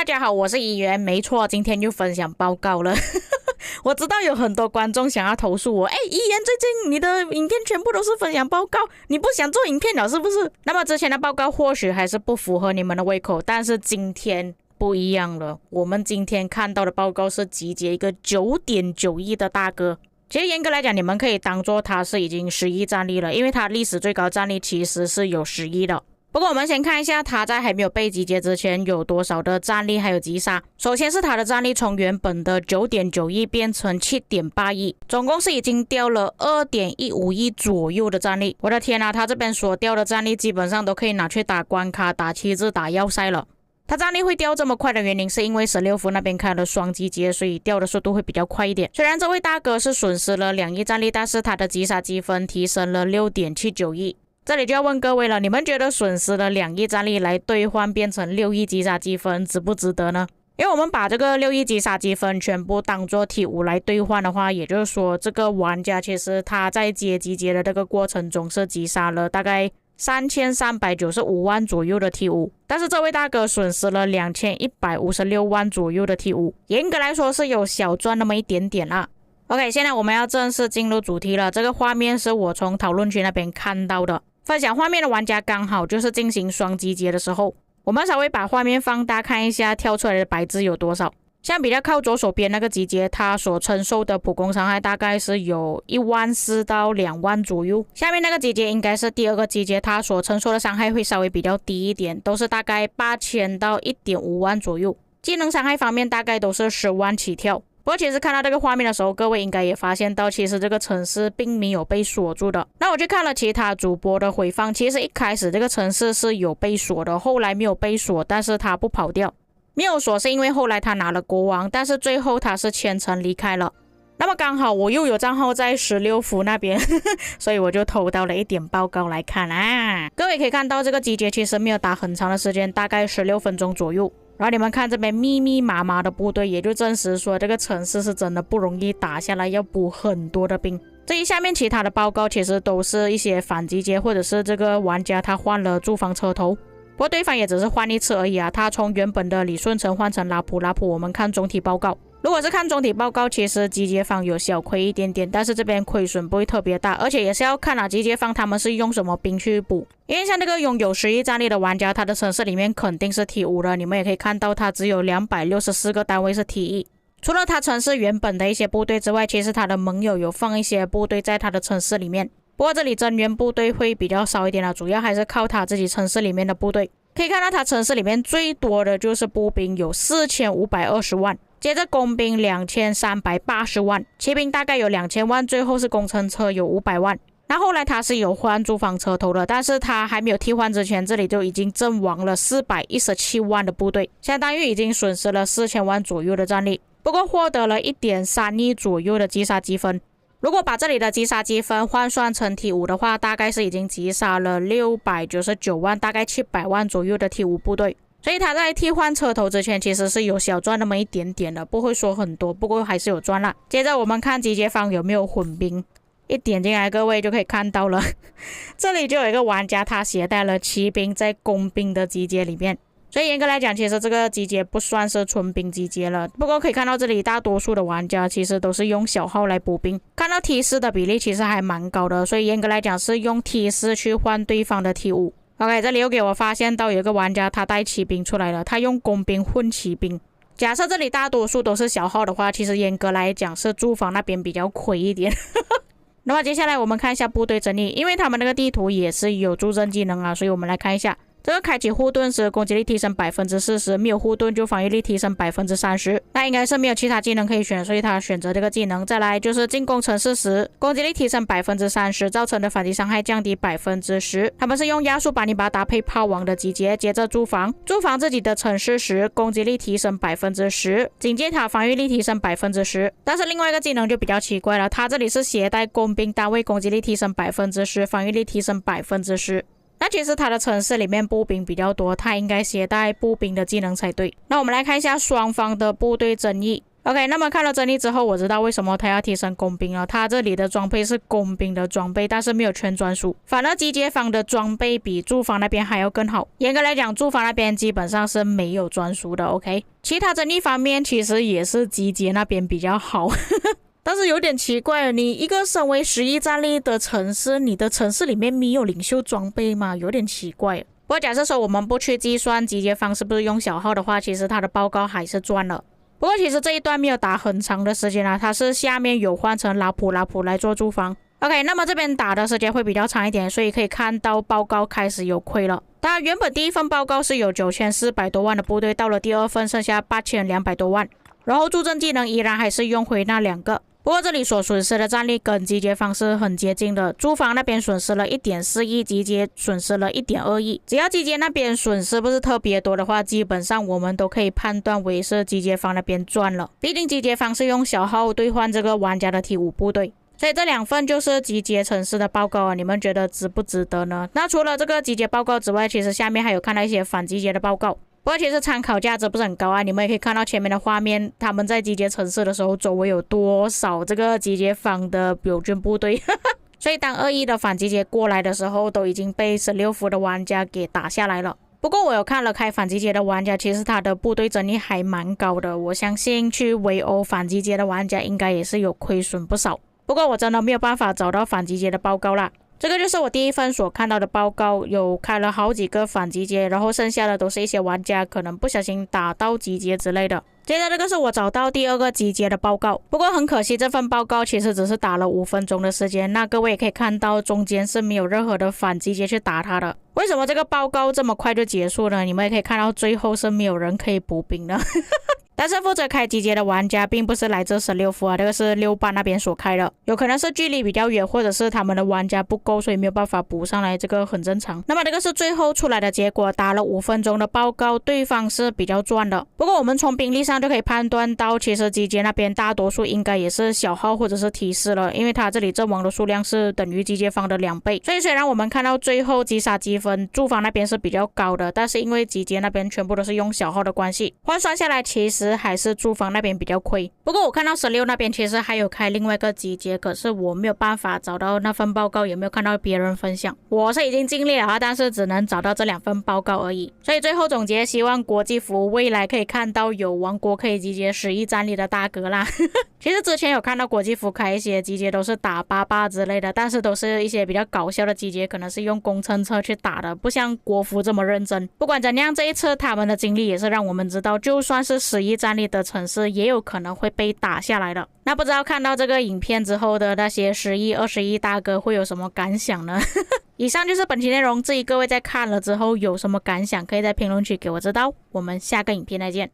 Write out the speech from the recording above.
家好，我是议员，没错，今天又分享报告了。我知道有很多观众想要投诉我，议员最近你的影片全部都是分享报告，你不想做影片了是不是？那么之前的报告或许还是不符合你们的胃口，但是今天不一样了。我们今天看到的报告是集结一个 9.9 亿的大哥。其实严格来讲，你们可以当做他是已经10亿战力了，因为他历史最高战力其实是有10亿的。不过我们先看一下他在还没有被集结之前有多少的战力还有击杀。首先是他的战力从原本的 9.9 亿变成 7.8 亿，总共是已经掉了 2.15 亿左右的战力。我的天啊，他这边所掉的战力基本上都可以拿去打关卡、打旗帜、打要塞了。他战力会掉这么快的原因是因为16伏那边开了双集结，所以掉的速度会比较快一点。虽然这位大哥是损失了2亿战力，但是他的击杀积分提升了 6.79 亿。这里就要问各位了，你们觉得损失了2亿战力来兑换变成6亿击杀积分值不值得呢？因为我们把这个6亿击杀积分全部当做 T5 来兑换的话，也就是说这个玩家其实他在接集结的这个过程中是击杀了大概3395万左右的 T5， 但是这位大哥损失了2156万左右的 T5， 严格来说是有小赚那么一点点啦。OK， 现在我们要正式进入主题了。这个画面是我从讨论区那边看到的，分享画面的玩家刚好就是进行双集结的时候。我们稍微把画面放大看一下，跳出来的白字有多少。像比较靠左手边那个集结，它所承受的普攻伤害大概是有14000到2万左右。下面那个集结应该是第二个集结，它所承受的伤害会稍微比较低一点，都是大概8000到 1.5 万左右。技能伤害方面大概都是10万起跳。不过其实看到这个画面的时候，各位应该也发现到，其实这个城市并没有被锁住的。那我去看了其他主播的回放，其实一开始这个城市是有被锁的，后来没有被锁，但是他不跑掉。没有锁是因为后来他拿了国王，但是最后他是虔诚离开了。那么刚好我又有账号在16伏那边所以我就偷到了一点报告来看啊。各位可以看到这个集结其实没有打很长的时间，大概16分钟左右。然后你们看这边密密麻麻的部队，也就证实说这个城市是真的不容易打下来，要补很多的兵。至于下面其他的报告，其实都是一些反集结，或者是这个玩家他换了住房车头。不过对方也只是换一次而已啊，他从原本的李舜臣换成拉普。我们看总体报告，如果是看总体报告，其实集结方有小亏一点点，但是这边亏损不会特别大，而且也是要看集结方他们是用什么兵去补。因为像这个拥有10亿战力的玩家，他的城市里面肯定是 T5 的，你们也可以看到他只有264个单位是 T1。除了他城市原本的一些部队之外，其实他的盟友有放一些部队在他的城市里面。不过这里增援部队会比较少一点啦，主要还是靠他自己城市里面的部队。可以看到他城市里面最多的就是步兵有4520万，接着工兵2380万，骑兵大概有2000万，最后是工程车有500万。那后来他是有换住房车头的，但是他还没有替换之前，这里就已经阵亡了417万的部队，相当于已经损失了4000万左右的战力。不过获得了 1.3 亿左右的击杀积分。如果把这里的击杀积分换算成 T5 的话，大概是已经击杀了699万，大概700万左右的 T5 部队。所以他在替换车头之前其实是有小赚那么一点点的，不会说很多，不过还是有赚啦。接着我们看集结方有没有混兵，一点进来各位就可以看到了这里就有一个玩家他携带了骑兵在工兵的集结里面，所以严格来讲其实这个集结不算是纯兵集结了。不过可以看到这里大多数的玩家其实都是用小号来补兵，看到 T4 的比例其实还蛮高的，所以严格来讲是用 T4 去换对方的 T5。 OK， 这里又给我发现到有一个玩家他带骑兵出来了，他用工兵混骑兵。假设这里大多数都是小号的话，其实严格来讲是住房那边比较亏一点那么接下来我们看一下部队整理，因为他们那个地图也是有助阵技能啊，所以我们来看一下。这个开启护盾时攻击力提升 40%， 没有护盾就防御力提升 30%。 那应该是没有其他技能可以选，所以他选择这个技能。再来就是进攻城市时攻击力提升 30%， 造成的反击伤害降低 10%。 他们是用亚速把你把搭配炮王的集结，接着驻防自己的城市时攻击力提升 10%， 警戒塔防御力提升 10%。 但是另外一个技能就比较奇怪了，他这里是携带工兵单位攻击力提升 10%， 防御力提升 10%。那其实他的城市里面步兵比较多，他应该携带步兵的技能才对。那我们来看一下双方的部队争议。OK， 那么看了真理之后，我知道为什么他要提升工兵了。他这里的装备是工兵的装备，但是没有全专属，反而集结方的装备比驻防那边还要更好。严格来讲，驻防那边基本上是没有专属的。OK， 其他真理方面其实也是集结那边比较好。但是有点奇怪，你一个身为11战力的城市，你的城市里面没有领袖装备吗？有点奇怪。不过假设说我们不去计算集结方是不是用小号的话，其实他的报告还是赚了。不过其实这一段没有打很长的时间啊，它是下面有换成拉普来做驻防。OK， 那么这边打的时间会比较长一点，所以可以看到报告开始有亏了。它原本第一份报告是有9400多万的部队，到了第二份剩下8200多万，然后助阵技能依然还是用回那2个。不过这里所损失的战力跟集结方是很接近的，驻防那边损失了 1.4 亿，集结损失了 1.2 亿。只要集结那边损失不是特别多的话，基本上我们都可以判断为是集结方那边赚了。毕竟集结方是用小号兑换这个玩家的 T5 部队。所以这2份就是集结城市的报告啊，你们觉得值不值得呢？那除了这个集结报告之外，其实下面还有看到一些反集结的报告。不过其实参考价值不是很高啊，你们也可以看到前面的画面，他们在集结城市的时候，周围有多少这个集结方的友军部队。所以当2E的反集结过来的时候，都已经被16伏的玩家给打下来了。不过我有看了开反集结的玩家，其实他的部队整力还蛮高的，我相信去围殴反集结的玩家应该也是有亏损不少。不过我真的没有办法找到反集结的报告啦。这个就是我第一份所看到的报告，有开了好几个反集结，然后剩下的都是一些玩家可能不小心打到集结之类的。接着这个是我找到第2个集结的报告，不过很可惜这份报告其实只是打了5分钟的时间，那各位也可以看到中间是没有任何的反集结去打它的。为什么这个报告这么快就结束呢？你们也可以看到最后是没有人可以补兵的。但是负责开集结的玩家并不是来自16伏啊，这个是6班那边所开的，有可能是距离比较远，或者是他们的玩家不够，所以没有办法补上来，这个很正常。那么这个是最后出来的结果，打了5分钟的报告，对方是比较赚的。不过我们从兵力上就可以判断到，其实集结那边大多数应该也是小号或者是提示了，因为他这里阵亡的数量是等于集结方的2倍。所以虽然我们看到最后击杀积分驻防那边是比较高的，但是因为集结那边全部都是用小号的关系，换算下来其实还是驻防那边比较亏。不过我看到16那边其实还有开另外一个集结，可是我没有办法找到那份报告，也没有看到别人分享。我是已经尽力了，但是只能找到这2份报告而已。所以最后总结，希望国际服未来可以看到有王国可以集结10亿战力的大哥啦。其实之前有看到国际服开一些集结都是打88之类的，但是都是一些比较搞笑的集结，可能是用工程车去打的，不像国服这么认真。不管怎样，这一次他们的经历也是让我们知道，就算是10亿战力的城市也有可能会被打下来的。那不知道看到这个影片之后的那些10亿、20亿大哥会有什么感想呢？以上就是本期内容，至于各位在看了之后有什么感想，可以在评论区给我知道。我们下个影片再见。